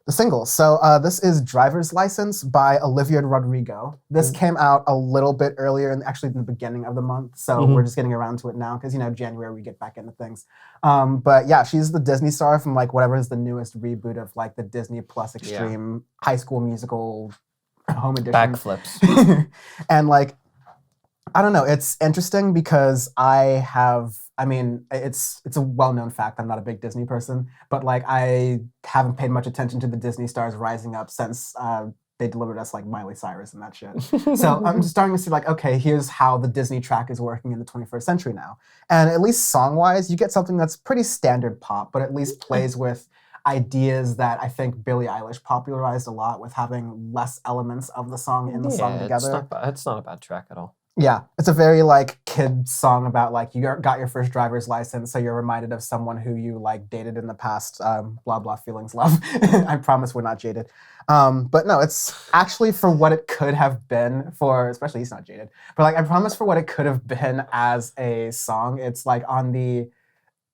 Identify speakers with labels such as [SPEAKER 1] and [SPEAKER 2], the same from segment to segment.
[SPEAKER 1] The single. So this is Driver's License by Olivia Rodrigo. This came out a little bit earlier, and actually in the beginning of the month. So we're just getting around to it now because, January we get back into things. But yeah, she's the Disney star from like whatever is the newest reboot of like the Disney Plus Extreme High School Musical Home Edition.
[SPEAKER 2] Backflips.
[SPEAKER 1] And like, I don't know. It's interesting because it's a well-known fact. I'm not a big Disney person, but like I haven't paid much attention to the Disney stars rising up since they delivered us like Miley Cyrus and that shit. So I'm just starting to see like, okay, here's how the Disney track is working in the 21st century now. And at least song-wise, you get something that's pretty standard pop, but at least plays with ideas that I think Billie Eilish popularized a lot with having less elements of the song in the song together.
[SPEAKER 2] It's not a bad track at all.
[SPEAKER 1] Yeah, it's a very like kid song about like you got your first driver's license, so you're reminded of someone who you like dated in the past. Blah blah feelings, love. I promise we're not jaded. But no, it's actually for what it could have been for, especially he's not jaded. But like I promise for what it could have been as a song, it's like on the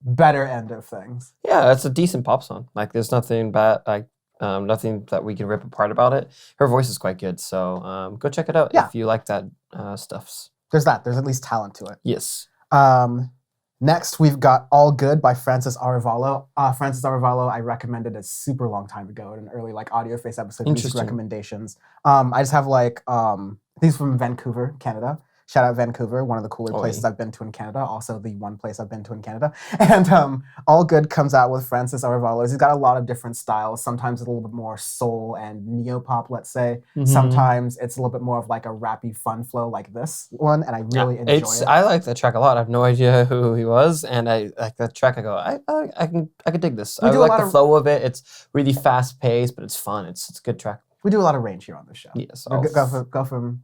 [SPEAKER 1] better end of things.
[SPEAKER 2] Yeah, it's a decent pop song. Like there's nothing bad. Nothing that we can rip apart about it. Her voice is quite good, so go check it out if you like that stuffs.
[SPEAKER 1] There's that. There's at least talent to it.
[SPEAKER 2] Yes.
[SPEAKER 1] Next, we've got All Good by Francis Arevalo. Francis Arevalo, I recommended a super long time ago in an early like Audioface episode. Music recommendations. I just have like these from Vancouver, Canada. Shout out Vancouver, one of the cooler places I've been to in Canada. Also the one place I've been to in Canada. And All Good comes out with Francis Arevalo. He's got a lot of different styles. Sometimes it's a little bit more soul and neo-pop, let's say. Sometimes it's a little bit more of like a rappy fun flow like this one. And I really enjoy it.
[SPEAKER 2] I like that track a lot. I have no idea who he was. And I like that track. I go, I can dig this. I like the flow of it. It's really fast paced, but it's fun. It's a good track.
[SPEAKER 1] We do a lot of range here on this show.
[SPEAKER 2] Yes.
[SPEAKER 1] Go from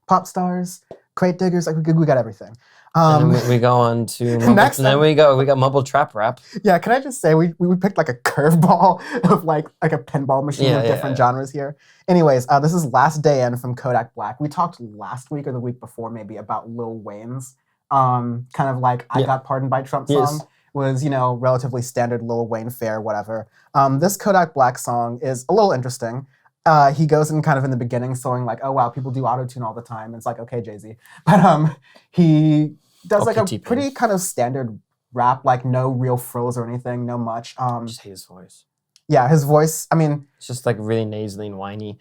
[SPEAKER 1] pop stars, crate diggers, like we got everything.
[SPEAKER 2] And then we go on to next, and then we got mumble trap rap.
[SPEAKER 1] Yeah, can I just say we picked like a curveball of like a pinball machine of different genres here. Anyways, this is Last Day In from Kodak Black. We talked last week or the week before maybe about Lil Wayne's kind of like I Got Pardoned by Trump song. Was, relatively standard Lil Wayne fare, whatever. This Kodak Black song is a little interesting. He goes in kind of in the beginning saying like, oh wow, people do auto-tune all the time. And it's like, okay, Jay-Z. But he does like a pretty kind of standard rap, like no real frills or anything, no much.
[SPEAKER 2] Just hate his voice.
[SPEAKER 1] Yeah, his voice, I mean...
[SPEAKER 2] It's just like really nasally and whiny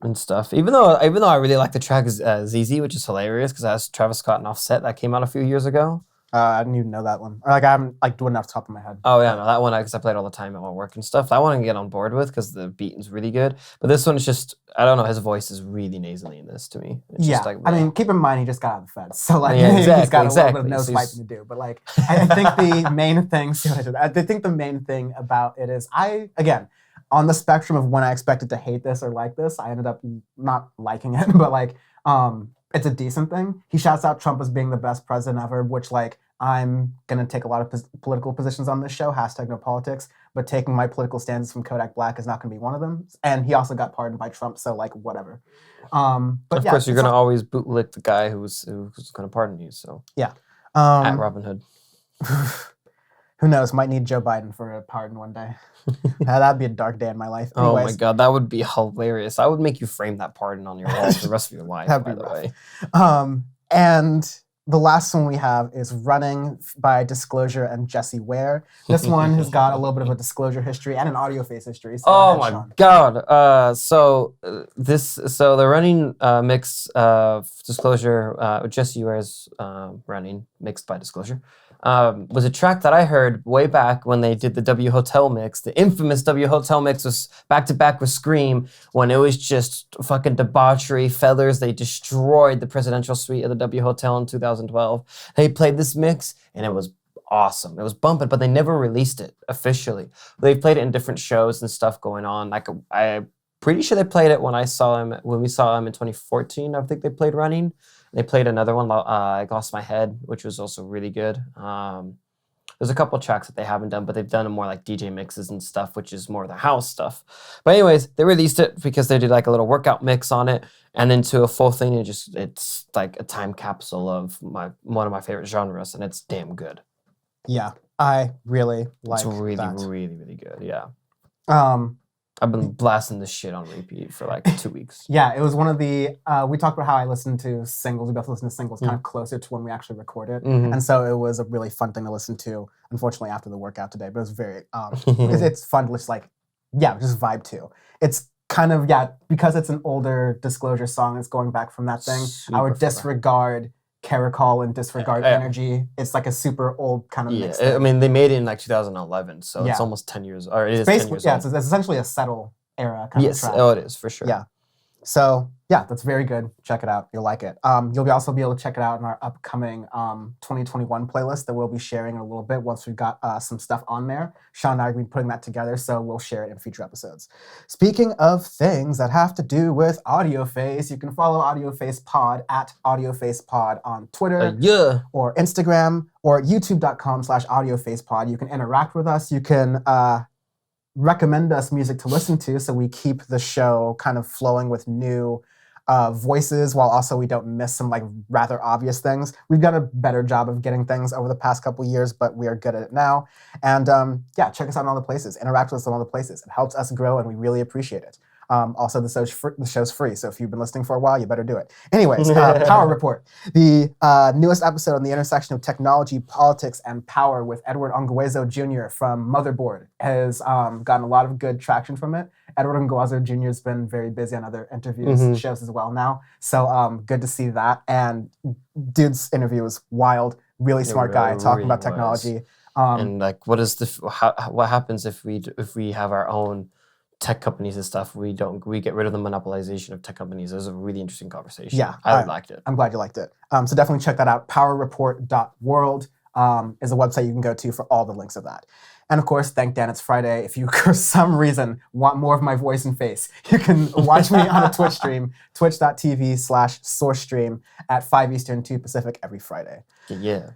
[SPEAKER 2] and stuff. Even though I really like the track ZZ, which is hilarious because it has Travis Scott and Offset that came out a few years ago.
[SPEAKER 1] I didn't even know that one. Or like I haven't like doing it off the top of my head.
[SPEAKER 2] Oh yeah, no, that one because I played all the time at my work and stuff. That one I can get on board with because the beat is really good. But this one is just I don't know. His voice is really nasally in this to me. It's just like,
[SPEAKER 1] I mean, keep in mind he just got out of the feds, so like he's got a little bit of nose wiping to do. But like I think the main thing. I think the main thing about it is on the spectrum of when I expected to hate this or like this, I ended up not liking it. But like it's a decent thing. He shouts out Trump as being the best president ever, which like I'm going to take a lot of political positions on this show, #no politics, but taking my political stances from Kodak Black is not going to be one of them. And he also got pardoned by Trump, so like whatever. But
[SPEAKER 2] of course, you're going to always bootlick the guy who's going to pardon you, so.
[SPEAKER 1] Yeah.
[SPEAKER 2] At Robin Hood.
[SPEAKER 1] Who knows? Might need Joe Biden for a pardon one day. That'd be a dark day in my life. Anyways.
[SPEAKER 2] Oh my God, that would be hilarious. I would make you frame that pardon on your wall for the rest of your life, by the way.
[SPEAKER 1] And the last one we have is Running by Disclosure and Jessie Ware. This one has got a little bit of a Disclosure history and an Audioface history. So
[SPEAKER 2] oh my God. So the Running mix of Disclosure, Jessie Ware's Running mixed by Disclosure, was a track that I heard way back when they did the W Hotel mix. The infamous W Hotel mix was back to back with Scream when it was just fucking debauchery, feathers. They destroyed the presidential suite of the W Hotel in 2012. They played this mix and it was awesome. It was bumping, but they never released it officially. They played it in different shows and stuff going on. Like I'm pretty sure they played it when we saw him in 2014. I think they played Running. They played another one, I Lost My Head, which was also really good. There's a couple tracks that they haven't done, but they've done more like DJ mixes and stuff, which is more the house stuff. But anyways, they released it because they did like a little workout mix on it, and into a full thing. It's like a time capsule of one of my favorite genres, and it's damn good.
[SPEAKER 1] Yeah, I really like
[SPEAKER 2] that. It's really,
[SPEAKER 1] that.
[SPEAKER 2] really, really good. Yeah. I've been blasting this shit on repeat for like 2 weeks.
[SPEAKER 1] Yeah, it was one of the, we talked about how I listened to singles. We both listen to singles kind of closer to when we actually record it. And so it was a really fun thing to listen to, unfortunately, after the workout today. But it was very, it's fun to just like, just vibe to. It's kind of, because it's an older Disclosure song, it's going back from that thing. I would disregard Caracol and disregard Energy. It's like a super old kind of mix.
[SPEAKER 2] I mean, they made it in like 2011, so it's almost 10 years, or it is 10 years old.
[SPEAKER 1] It's essentially a Settle era kind of track.
[SPEAKER 2] Yes, it is, for sure.
[SPEAKER 1] Yeah. So, that's very good. Check it out. You'll like it. You'll also be able to check it out in our upcoming 2021 playlist that we'll be sharing in a little bit once we've got some stuff on there. Sean and I are going to be putting that together, so we'll share it in future episodes. Speaking of things that have to do with Audioface, you can follow Audioface Pod at Audioface Pod on Twitter or Instagram or youtube.com/AudiofacePod. You can interact with us. You can recommend us music to listen to so we keep the show kind of flowing with new voices while also we don't miss some like rather obvious things. We've done a better job of getting things over the past couple of years, but we are good at it now. And check us out in all the places. Interact with us in all the places. It helps us grow and we really appreciate it. Also, the show's free, so if you've been listening for a while, you better do it. Anyways, Power Report. The newest episode on the intersection of technology, politics, and power with Edward Onguezo Jr. from Motherboard has gotten a lot of good traction from it. Edward Onguezo Jr. has been very busy on other interviews and shows as well now, so good to see that. And dude's interview was wild. Really smart guy talking about technology.
[SPEAKER 2] And like, what happens if we have our own tech companies and stuff? We get rid of the monopolization of tech companies. It was a really interesting conversation.
[SPEAKER 1] Yeah,
[SPEAKER 2] I liked it.
[SPEAKER 1] I'm glad you liked it. So definitely check that out. Powerreport.world is a website you can go to for all the links of that. And of course, thank Dan, it's Friday. If you, for some reason, want more of my voice and face, you can watch me on a Twitch stream, twitch.tv/sourcestream at 5 Eastern, 2 Pacific every Friday.
[SPEAKER 2] Yeah.